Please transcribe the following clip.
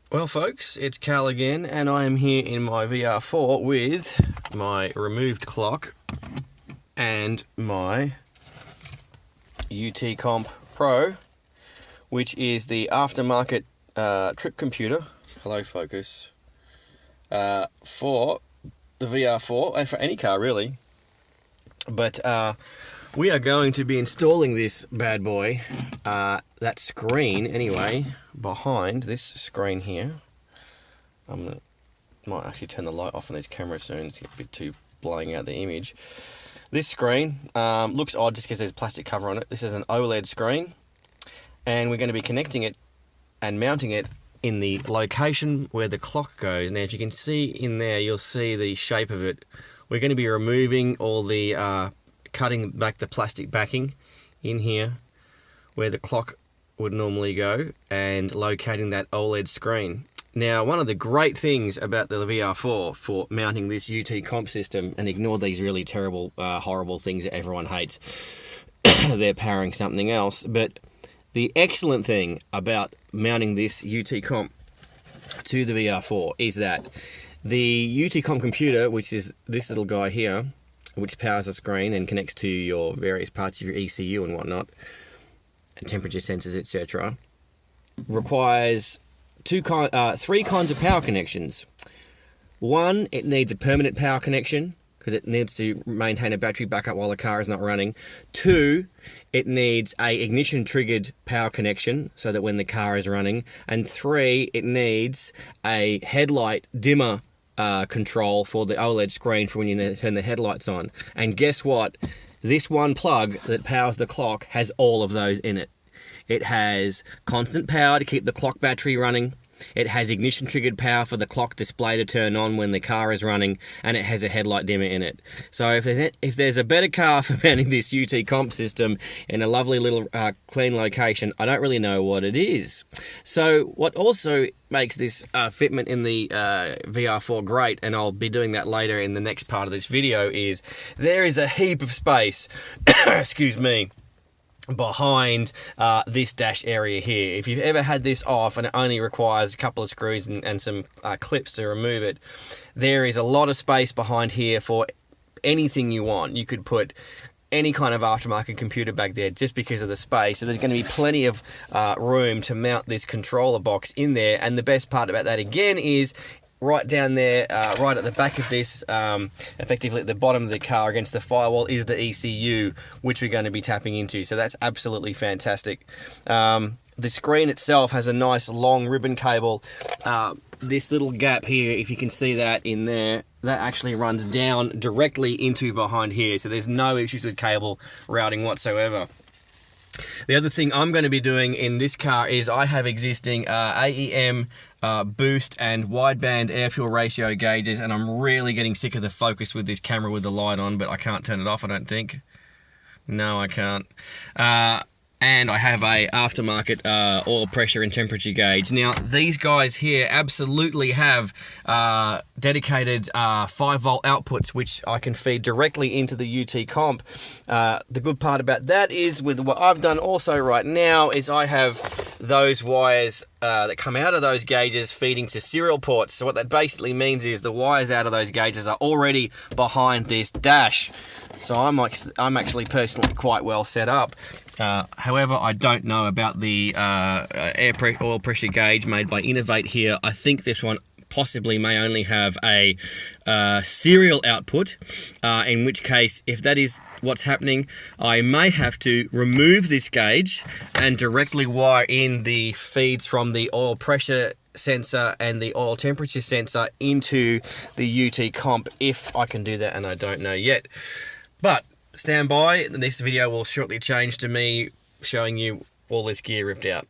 Well folks, it's Cal again, and I am here in my VR4 with my removed clock and my UTCOMP Pro, which is the aftermarket trip computer, hello focus, for the VR4, and for any car really. But we are going to be installing this bad boy, that screen anyway, behind this screen here. Might actually turn the light off on this camera soon, it's a bit too blowing out the image. This screen looks odd just because there's a plastic cover on it. This is an OLED screen, and we're going to be connecting it and mounting it in the location where the clock goes. Now if you can see in there, you'll see the shape of it. We're going to be removing all the cutting back the plastic backing in here where the clock would normally go and locating that OLED screen. Now, one of the great things about the VR4 for mounting this UTCOMP system, and ignore these really terrible, horrible things that everyone hates, they're powering something else, but the excellent thing about mounting this UTCOMP to the VR4 is that the UTCOMP computer, which is this little guy here, which powers the screen and connects to your various parts of your ECU and whatnot, and temperature sensors, etc., requires three kinds of power connections. One, it needs a permanent power connection because it needs to maintain a battery backup while the car is not running. Two, it needs a ignition triggered power connection so that when the car is running. And three, it needs a headlight dimmer control for the OLED screen for when you turn the headlights on. And guess what? This one plug that powers the clock has all of those in it. It has constant power to keep the clock battery running. It has ignition triggered power for the clock display to turn on when the car is running, and it has a headlight dimmer in it. So if there's a better car for mounting this UTCOMP system in a lovely little clean location, I don't really know what it is. So what also makes this fitment in the VR4 great, and I'll be doing that later in the next part of this video, is there is a heap of space, excuse me, behind this dash area here. If you've ever had this off and it only requires a couple of screws and some clips to remove it, there is a lot of space behind here for anything you want. You could put any kind of aftermarket computer back there just because of the space. So there's going to be plenty of room to mount this controller box in there. And the best part about that again is right down there, right at the back of this, effectively at the bottom of the car against the firewall, is the ECU, which we're going to be tapping into. So that's absolutely fantastic. The screen itself has a nice long ribbon cable. This little gap here, if you can see that in there, that actually runs down directly into behind here. So there's no issues with cable routing whatsoever. The other thing I'm going to be doing in this car is I have existing AEM boost and wideband air fuel ratio gauges, and I'm really getting sick of the focus with this camera with the light on, but I can't turn it off, I don't think. No, I can't. And I have a aftermarket oil pressure and temperature gauge. Now, these guys here absolutely have dedicated 5-volt outputs, which I can feed directly into the UTCOMP. The good part about that is, with what I've done also right now, is I have those wires that come out of those gauges feeding to serial ports. So what that basically means is the wires out of those gauges are already behind this dash. So I'm actually personally quite well set up. However, I don't know about the oil pressure gauge made by Innovate here. I think this one possibly may only have a serial output, in which case, if that is what's happening, I may have to remove this gauge and directly wire in the feeds from the oil pressure sensor and the oil temperature sensor into the UTCOMP, if I can do that, and I don't know yet. But stand by, this video will shortly change to me showing you all this gear ripped out.